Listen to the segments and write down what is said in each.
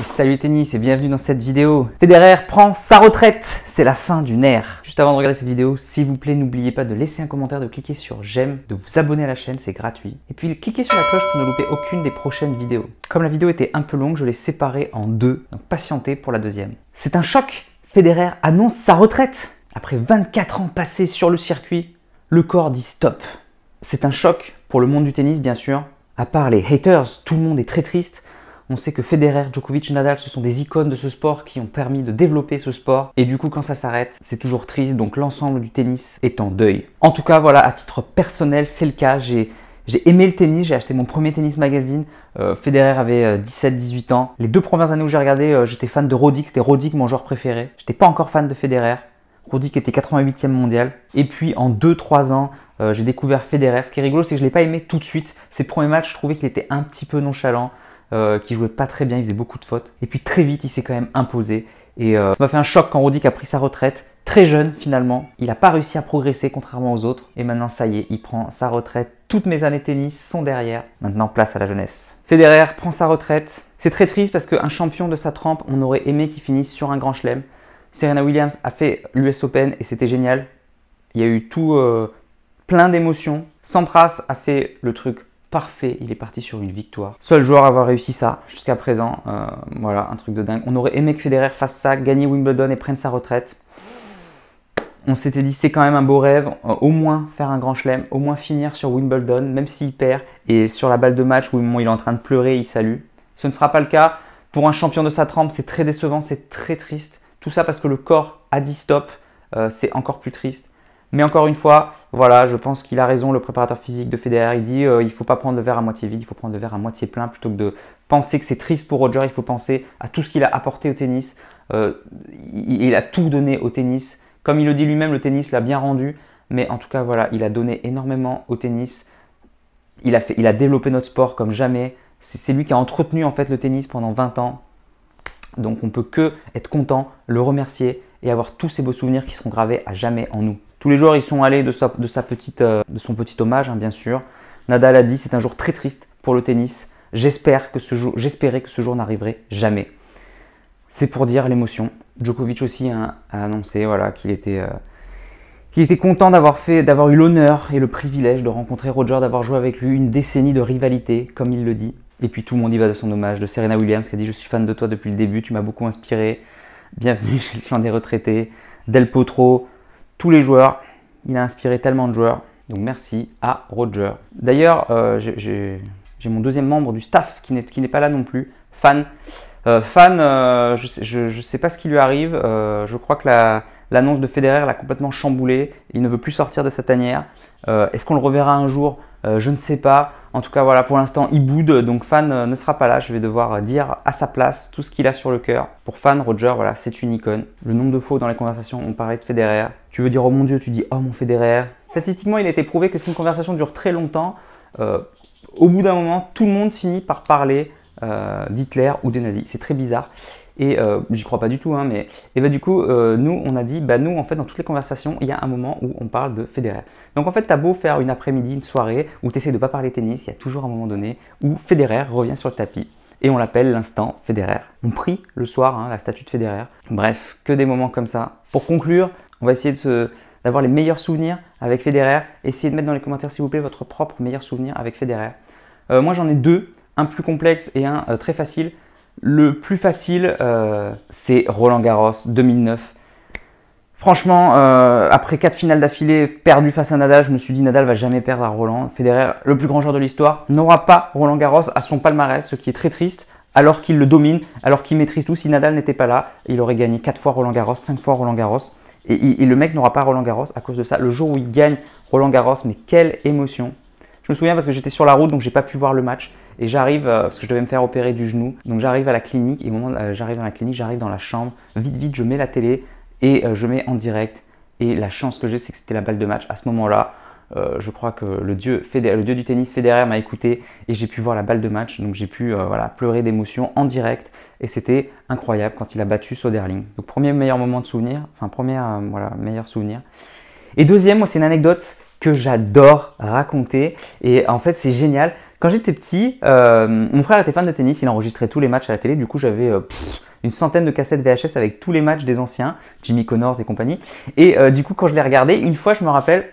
Salut tennis et bienvenue dans cette vidéo. Federer prend sa retraite, c'est la fin d'une ère. Juste avant de regarder cette vidéo, s'il vous plaît, n'oubliez pas de laisser un commentaire, de cliquer sur j'aime, de vous abonner à la chaîne, c'est gratuit. Et puis cliquez sur la cloche pour ne louper aucune des prochaines vidéos. Comme la vidéo était un peu longue, je l'ai séparée en deux, donc patientez pour la deuxième. C'est un choc, Federer annonce sa retraite. Après 24 ans passés sur le circuit, le corps dit stop. C'est un choc pour le monde du tennis bien sûr. À part les haters, tout le monde est très triste. On sait que Federer, Djokovic, Nadal, ce sont des icônes de ce sport qui ont permis de développer ce sport. Et du coup, quand ça s'arrête, c'est toujours triste. Donc l'ensemble du tennis est en deuil. En tout cas, voilà, à titre personnel, c'est le cas. J'ai aimé le tennis. J'ai acheté mon premier tennis magazine. Federer avait 17-18 ans. Les 2 premières années où j'ai regardé, j'étais fan de Roddick. C'était Roddick mon joueur préféré. J'étais pas encore fan de Federer. Roddick était 88e mondial. Et puis en 2-3 ans, j'ai découvert Federer. Ce qui est rigolo, c'est que je ne l'ai pas aimé tout de suite. Ses premiers matchs, je trouvais qu'il était un petit peu nonchalant. Qui jouait pas très bien, il faisait beaucoup de fautes. Et puis très vite, il s'est quand même imposé. Et ça m'a fait un choc quand Roddick a pris sa retraite. Très jeune finalement, il n'a pas réussi à progresser contrairement aux autres. Et maintenant, ça y est, il prend sa retraite. Toutes mes années tennis sont derrière. Maintenant, place à la jeunesse. Federer prend sa retraite. C'est très triste parce qu'un champion de sa trempe, on aurait aimé qu'il finisse sur un grand chelem. Serena Williams a fait l'US Open et c'était génial. Il y a eu tout, plein d'émotions. Sampras a fait le truc parfait, il est parti sur une victoire. Seul joueur à avoir réussi ça jusqu'à présent. Voilà, un truc de dingue. On aurait aimé que Federer fasse ça, gagner Wimbledon et prenne sa retraite. On s'était dit c'est quand même un beau rêve, au moins faire un grand chelem, au moins finir sur Wimbledon, même s'il perd. Et sur la balle de match où il est en train de pleurer, il salue. Ce ne sera pas le cas. Pour un champion de sa trempe, c'est très décevant, c'est très triste. Tout ça parce que le corps a dit stop, c'est encore plus triste. Mais encore une fois, voilà, je pense qu'il a raison, le préparateur physique de Federer. Il dit il ne faut pas prendre le verre à moitié vide, il faut prendre le verre à moitié plein. Plutôt que de penser que c'est triste pour Roger, il faut penser à tout ce qu'il a apporté au tennis. Il a tout donné au tennis. Comme il le dit lui-même, le tennis l'a bien rendu. Mais en tout cas, voilà, il a donné énormément au tennis. Il a développé notre sport comme jamais. C'est lui qui a entretenu en fait le tennis pendant 20 ans. Donc on ne peut que être content, le remercier et avoir tous ces beaux souvenirs qui seront gravés à jamais en nous. Tous les joueurs y sont allés de son petit hommage, hein, bien sûr. Nadal a dit c'est un jour très triste pour le tennis. J'espérais que ce jour n'arriverait jamais. C'est pour dire l'émotion. Djokovic aussi a annoncé voilà, qu'il était content d'avoir eu l'honneur et le privilège de rencontrer Roger, d'avoir joué avec lui une décennie de rivalité, comme il le dit. Et puis tout le monde y va de son hommage. De Serena Williams qui a dit je suis fan de toi depuis le début, tu m'as beaucoup inspiré. Bienvenue chez le clan des retraités. Del Potro. Tous les joueurs, il a inspiré tellement de joueurs, donc merci à Roger. D'ailleurs, j'ai mon deuxième membre du staff qui n'est pas là non plus, Fan. Je ne sais pas ce qui lui arrive, je crois que l'annonce de Federer l'a complètement chamboulé, il ne veut plus sortir de sa tanière. Est-ce qu'on le reverra un jour? Je ne sais pas. En tout cas, voilà, pour l'instant, il boude, donc Fan ne sera pas là. Je vais devoir dire à sa place tout ce qu'il a sur le cœur. Pour Fan, Roger, voilà, c'est une icône. Le nombre de fois dans les conversations, on parlait de Federer. Tu veux dire oh mon Dieu, tu dis oh mon Federer. Statistiquement, il a été prouvé que si une conversation dure très longtemps, au bout d'un moment, tout le monde finit par parler d'Hitler ou des nazis. C'est très bizarre. Et j'y crois pas du tout, hein, mais et bah, du coup, nous, on a dit, nous, en fait, dans toutes les conversations, il y a un moment où on parle de Federer. Donc, en fait, tu as beau faire une après-midi, une soirée, où tu essaies de ne pas parler tennis, il y a toujours un moment donné où Federer revient sur le tapis. Et on l'appelle l'instant Federer. On prie le soir, hein, la statue de Federer. Bref, que des moments comme ça. Pour conclure, on va essayer d'avoir les meilleurs souvenirs avec Federer. Essayez de mettre dans les commentaires, s'il vous plaît, votre propre meilleur souvenir avec Federer. Moi, j'en ai 2, un plus complexe et un très facile. Le plus facile, c'est Roland Garros 2009. Franchement, après 4 finales d'affilée perdues face à Nadal, je me suis dit Nadal va jamais perdre à Roland. Federer, le plus grand joueur de l'histoire, n'aura pas Roland Garros à son palmarès, ce qui est très triste, alors qu'il le domine, alors qu'il maîtrise tout. Si Nadal n'était pas là, il aurait gagné 4 fois Roland Garros, 5 fois Roland Garros. Et le mec n'aura pas Roland Garros à cause de ça. Le jour où il gagne Roland Garros, mais quelle émotion! Je me souviens parce que j'étais sur la route, donc j'ai pas pu voir le match. Et j'arrive, parce que je devais me faire opérer du genou, donc j'arrive à la clinique, et au moment où j'arrive à la clinique, j'arrive dans la chambre, vite, je mets la télé, et je mets en direct, et la chance que j'ai, c'est que c'était la balle de match. À ce moment-là, je crois que le dieu du tennis, Federer, m'a écouté, et j'ai pu voir la balle de match, donc j'ai pu pleurer d'émotion en direct, et c'était incroyable quand il a battu Soderling. Donc premier meilleur moment de souvenir, enfin premier meilleur souvenir. Et deuxième, moi c'est une anecdote que j'adore raconter, et en fait c'est génial, Quand j'étais petit, mon frère était fan de tennis, il enregistrait tous les matchs à la télé. Du coup, j'avais une centaine de cassettes VHS avec tous les matchs des anciens, Jimmy Connors et compagnie. Et du coup, quand je les regardais, une fois, je me rappelle,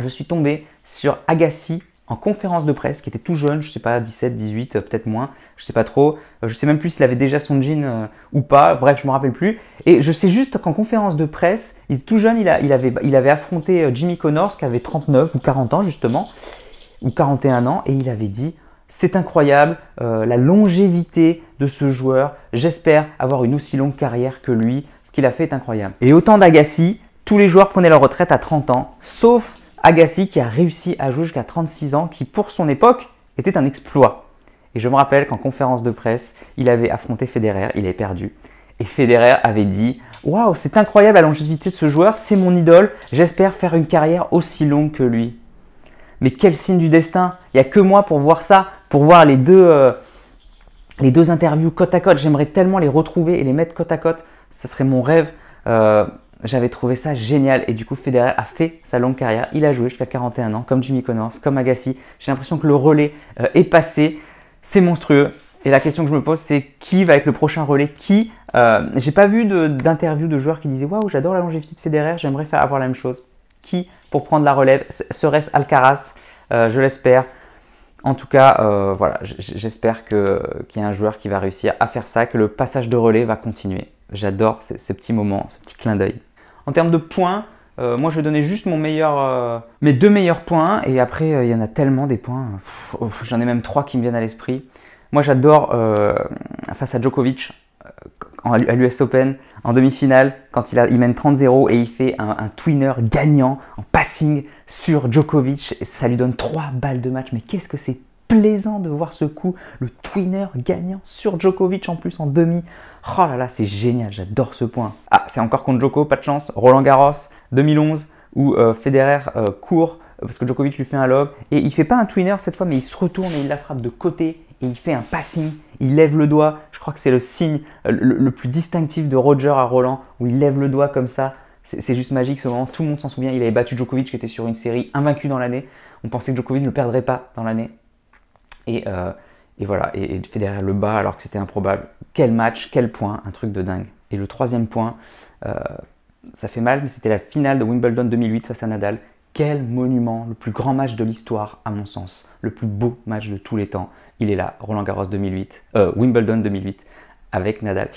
je suis tombé sur Agassi en conférence de presse, qui était tout jeune, je sais pas, 17, 18, peut-être moins, je sais pas trop. Je sais même plus s'il avait déjà son jean ou pas, bref, je me rappelle plus. Et je sais juste qu'en conférence de presse, il est tout jeune, il avait affronté Jimmy Connors, qui avait 39 ou 40 ans justement, ou 41 ans, et il avait dit « C'est incroyable, la longévité de ce joueur, j'espère avoir une aussi longue carrière que lui, ce qu'il a fait est incroyable. » Et au temps d'Agassi, tous les joueurs prenaient leur retraite à 30 ans, sauf Agassi qui a réussi à jouer jusqu'à 36 ans, qui pour son époque était un exploit. Et je me rappelle qu'en conférence de presse, il avait affronté Federer, il avait perdu. Et Federer avait dit « Waouh, c'est incroyable la longévité de ce joueur, c'est mon idole, j'espère faire une carrière aussi longue que lui. » Mais quel signe du destin! Il n'y a que moi pour voir ça, pour voir les deux interviews côte à côte. J'aimerais tellement les retrouver et les mettre côte à côte. Ce serait mon rêve. J'avais trouvé ça génial. Et du coup, Federer a fait sa longue carrière. Il a joué jusqu'à 41 ans, comme Jimmy Connors, comme Agassi. J'ai l'impression que le relais est passé. C'est monstrueux. Et la question que je me pose, c'est qui va être le prochain relais? Qui J'ai pas vu d'interview de joueurs qui disaient « Waouh, j'adore la longévité de Federer, j'aimerais avoir la même chose. » Qui pour prendre la relève? Serait-ce Alcaraz? Je l'espère. En tout cas, voilà, j'espère qu'il y a un joueur qui va réussir à faire ça, que le passage de relais va continuer. J'adore ces petits moments, ce petit clin d'œil. En termes de points, moi je vais donner juste mes deux meilleurs points, et après il y en a tellement des points. J'en ai même 3 qui me viennent à l'esprit. Moi j'adore face à Djokovic à l'US Open en demi-finale, quand il mène 30-0 et il fait un twinner gagnant en passing sur Djokovic, et ça lui donne 3 balles de match. Mais qu'est-ce que c'est plaisant de voir ce coup, le twinner gagnant sur Djokovic en plus en demi. Oh là là, c'est génial, j'adore ce point. Ah, c'est encore contre Djoko, pas de chance. Roland Garros 2011 où Federer court parce que Djokovic lui fait un lob et il fait pas un twinner cette fois, mais il se retourne et il la frappe de côté et il fait un passing. Il lève le doigt. Je crois que c'est le signe le plus distinctif de Roger à Roland, où il lève le doigt comme ça. C'est juste magique ce moment. Tout le monde s'en souvient. Il avait battu Djokovic qui était sur une série invaincu dans l'année. On pensait que Djokovic ne perdrait pas dans l'année. Et voilà. Et Federer le bat alors que c'était improbable. Quel match, quel point, un truc de dingue. Et le troisième point, ça fait mal, mais c'était la finale de Wimbledon 2008 face à Nadal. Quel monument, le plus grand match de l'histoire à mon sens, le plus beau match de tous les temps. Il est là, Roland Garros 2008, Wimbledon 2008 avec Nadal.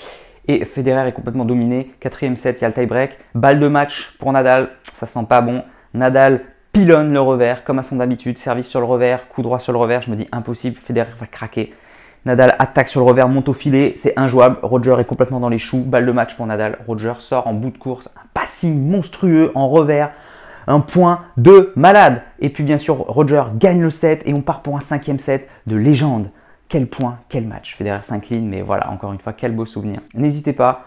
Et Federer est complètement dominé, 4e set, il y a le tie-break, balle de match pour Nadal, ça sent pas bon. Nadal pilonne le revers comme à son habitude, service sur le revers, coup droit sur le revers, je me dis impossible, Federer va craquer. Nadal attaque sur le revers, monte au filet, c'est injouable. Roger est complètement dans les choux, balle de match pour Nadal. Roger sort en bout de course, un passing monstrueux en revers. Un point de malade. Et puis bien sûr, Roger gagne le set et on part pour un 5e set de légende. Quel point, quel match. Federer s'incline, mais voilà, encore une fois, quel beau souvenir. N'hésitez pas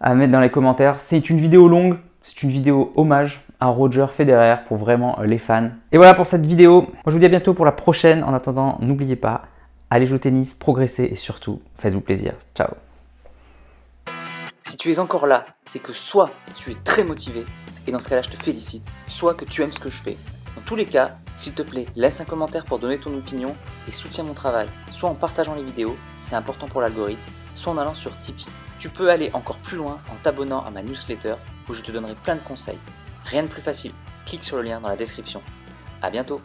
à mettre dans les commentaires. C'est une vidéo longue, c'est une vidéo hommage à Roger Federer pour vraiment les fans. Et voilà pour cette vidéo. Moi, je vous dis à bientôt pour la prochaine. En attendant, n'oubliez pas, allez jouer au tennis, progressez et surtout, faites-vous plaisir. Ciao. Si tu es encore là, c'est que soit tu es très motivé, et dans ce cas-là, je te félicite, soit que tu aimes ce que je fais. Dans tous les cas, s'il te plaît, laisse un commentaire pour donner ton opinion et soutiens mon travail, soit en partageant les vidéos, c'est important pour l'algorithme, soit en allant sur Tipeee. Tu peux aller encore plus loin en t'abonnant à ma newsletter où je te donnerai plein de conseils. Rien de plus facile, clique sur le lien dans la description. À bientôt.